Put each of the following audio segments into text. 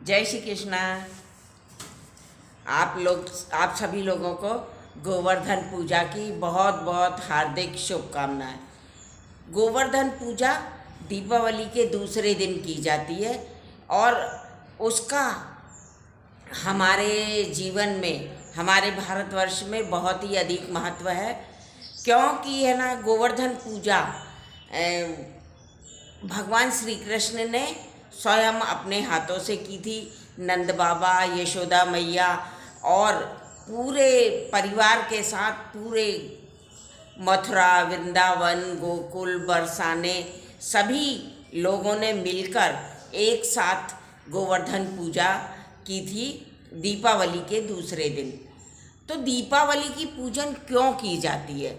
जय श्री कृष्णा। आप सभी लोगों को गोवर्धन पूजा की बहुत बहुत हार्दिक शुभकामनाएं। गोवर्धन पूजा दीपावली के दूसरे दिन की जाती है और उसका हमारे जीवन में, हमारे भारतवर्ष में बहुत ही अधिक महत्व है। क्योंकि है ना, गोवर्धन पूजा भगवान श्री कृष्ण ने स्वयं अपने हाथों से की थी। नंद बाबा, यशोदा मैया और पूरे परिवार के साथ पूरे मथुरा, वृंदावन, गोकुल, बरसाने सभी लोगों ने मिलकर एक साथ गोवर्धन पूजा की थी दीपावली के दूसरे दिन। तो दीपावली की पूजन क्यों की जाती है?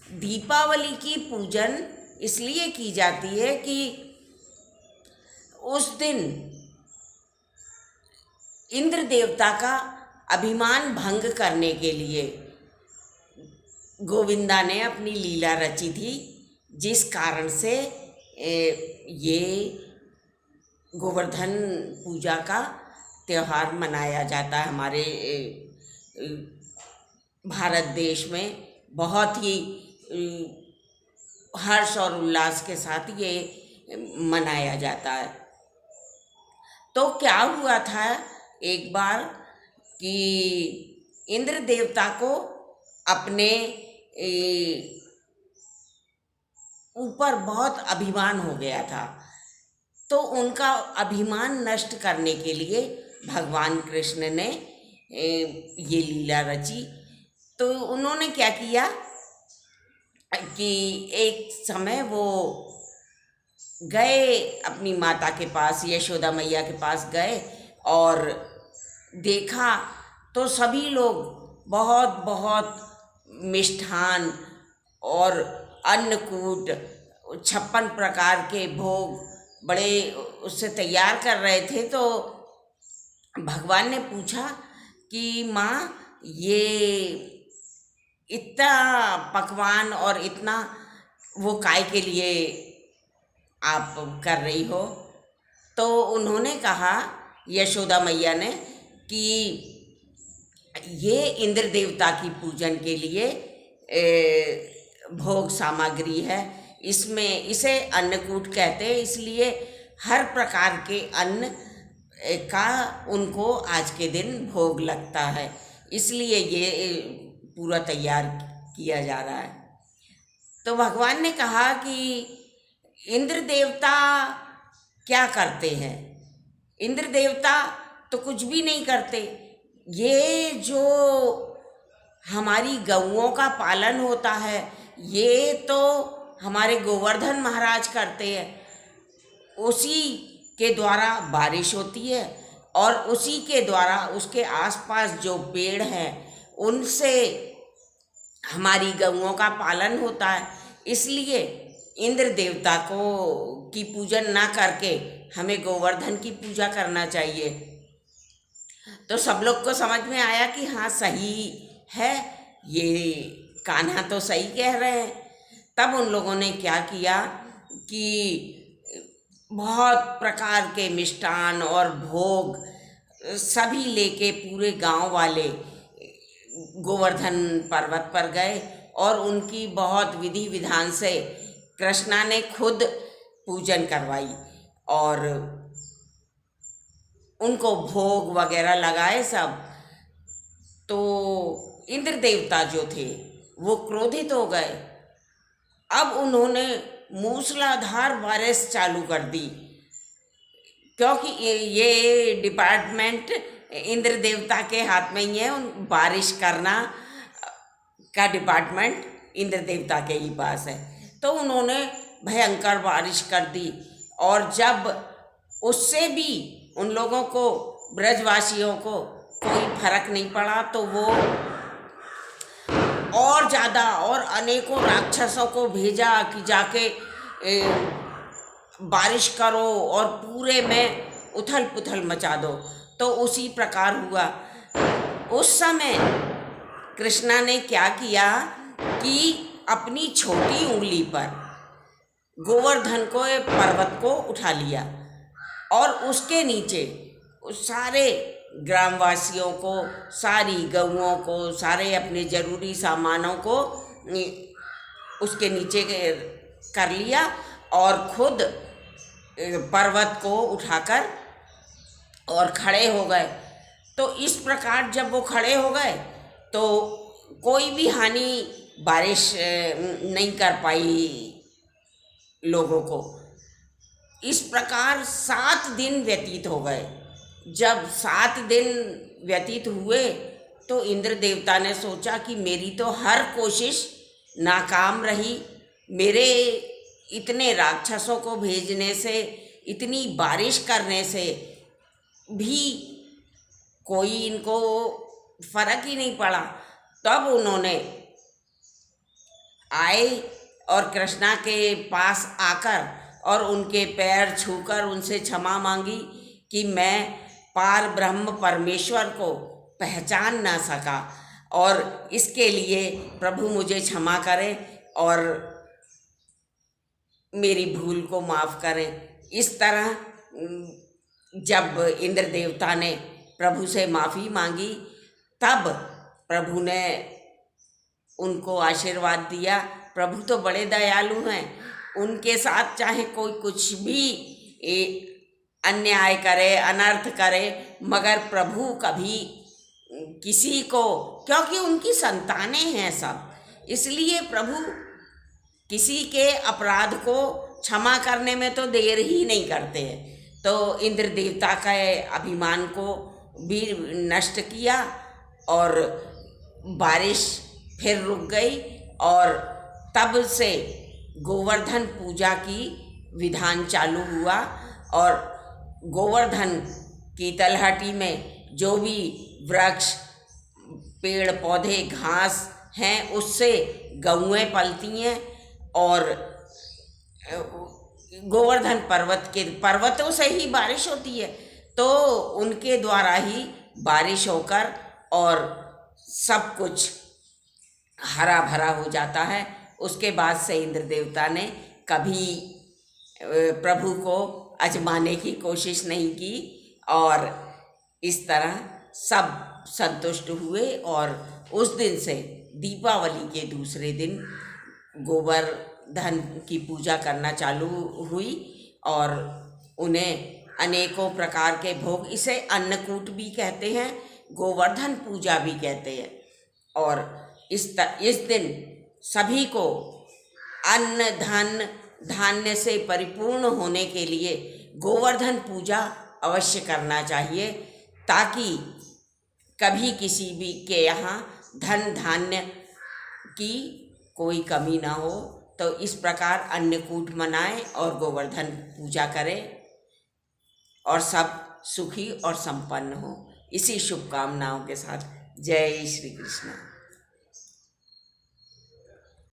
दीपावली की पूजन इसलिए की जाती है कि उस दिन इंद्र देवता का अभिमान भंग करने के लिए गोविंदा ने अपनी लीला रची थी, जिस कारण से ये गोवर्धन पूजा का त्यौहार मनाया जाता है। हमारे भारत देश में बहुत ही हर्ष और उल्लास के साथ ये मनाया जाता है। तो क्या हुआ था एक बार कि इंद्र देवता को अपने ऊपर बहुत अभिमान हो गया था। तो उनका अभिमान नष्ट करने के लिए भगवान कृष्ण ने ये लीला रची। तो उन्होंने क्या किया कि एक समय वो गए अपनी माता के पास, यशोदा मैया के पास गए और देखा तो सभी लोग बहुत बहुत मिष्ठान और अन्नकूट, 56 प्रकार के भोग बड़े उससे तैयार कर रहे थे। तो भगवान ने पूछा कि माँ, ये इतना पकवान और इतना वो काय के लिए आप कर रही हो? तो उन्होंने कहा, यशोदा मैया ने, कि ये इंद्र देवता की पूजन के लिए भोग सामग्री है। इसे अन्नकूट कहते हैं, इसलिए हर प्रकार के अन्न का उनको आज के दिन भोग लगता है, इसलिए ये पूरा तैयार किया जा रहा है। तो भगवान ने कहा कि इंद्र देवता क्या करते हैं? इंद्र देवता तो कुछ भी नहीं करते। ये जो हमारी गौओं का पालन होता है, ये तो हमारे गोवर्धन महाराज करते हैं। उसी के द्वारा बारिश होती है और उसी के द्वारा उसके आसपास जो पेड़ हैं उनसे हमारी गौओं का पालन होता है। इसलिए इंद्र देवता की पूजन ना करके हमें गोवर्धन की पूजा करना चाहिए। तो सब लोग को समझ में आया कि हाँ, सही है, ये कान्हा तो सही कह रहे हैं। तब उन लोगों ने क्या किया कि बहुत प्रकार के मिष्ठान और भोग सभी लेके पूरे गांव वाले गोवर्धन पर्वत पर गए और उनकी बहुत विधि विधान से कृष्णा ने खुद पूजन करवाई और उनको भोग वगैरह लगाए सब। तो इंद्र देवता जो थे वो क्रोधित हो गए। अब उन्होंने मूसलाधार बारिश चालू कर दी, क्योंकि ये डिपार्टमेंट इंद्र देवता के हाथ में ही है। बारिश करना का डिपार्टमेंट इंद्र देवता के ही पास है। तो उन्होंने भयंकर बारिश कर दी और जब उससे भी उन लोगों को, ब्रजवासियों को कोई फर्क नहीं पड़ा, तो वो और ज़्यादा और अनेकों राक्षसों को भेजा कि जाके बारिश करो और पूरे में उथल पुथल मचा दो। तो उसी प्रकार हुआ। उस समय कृष्णा ने क्या किया कि अपनी छोटी उंगली पर गोवर्धन को पर्वत को उठा लिया और उसके नीचे उस सारे ग्रामवासियों को, सारी गऊओं को, सारे अपने ज़रूरी सामानों को उसके नीचे कर लिया और खुद पर्वत को उठाकर और खड़े हो गए। तो इस प्रकार जब वो खड़े हो गए तो कोई भी हानि बारिश नहीं कर पाई लोगों को। इस प्रकार 7 दिन व्यतीत हो गए। जब 7 दिन व्यतीत हुए तो इंद्र देवता ने सोचा कि मेरी तो हर कोशिश नाकाम रही। मेरे इतने राक्षसों को भेजने से, इतनी बारिश करने से भी कोई इनको फर्क ही नहीं पड़ा। तब उन्होंने आए और कृष्णा के पास आकर और उनके पैर छूकर उनसे क्षमा मांगी कि मैं पार ब्रह्म परमेश्वर को पहचान ना सका और इसके लिए प्रभु मुझे क्षमा करें और मेरी भूल को माफ़ करें। इस तरह जब इंद्र देवता ने प्रभु से माफ़ी मांगी तब प्रभु ने उनको आशीर्वाद दिया। प्रभु तो बड़े दयालु हैं, उनके साथ चाहे कोई कुछ भी अन्याय करे, अनर्थ करे, मगर प्रभु कभी किसी को, क्योंकि उनकी संतानें हैं सब, इसलिए प्रभु किसी के अपराध को क्षमा करने में तो देर ही नहीं करते हैं। तो इंद्र देवता के अभिमान को भी नष्ट किया और बारिश फिर रुक गई और तब से गोवर्धन पूजा की विधान चालू हुआ और गोवर्धन की तलहटी में जो भी वृक्ष, पेड़ पौधे, घास हैं उससे गऊएं पलती हैं और गोवर्धन पर्वतों से ही बारिश होती है, तो उनके द्वारा ही बारिश होकर और सब कुछ हरा भरा हो जाता है। उसके बाद से इंद्र देवता ने कभी प्रभु को आजमाने की कोशिश नहीं की और इस तरह सब संतुष्ट हुए और उस दिन से दीपावली के दूसरे दिन गोवर्धन की पूजा करना चालू हुई और उन्हें अनेकों प्रकार के भोग, इसे अन्नकूट भी कहते हैं, गोवर्धन पूजा भी कहते हैं। और इस दिन सभी को अन्न धन धान्य से परिपूर्ण होने के लिए गोवर्धन पूजा अवश्य करना चाहिए, ताकि कभी किसी भी के यहाँ धन धान्य की कोई कमी ना हो। तो इस प्रकार अन्नकूट मनाएं और गोवर्धन पूजा करें और सब सुखी और संपन्न हो। इसी शुभकामनाओं के साथ जय श्री कृष्ण।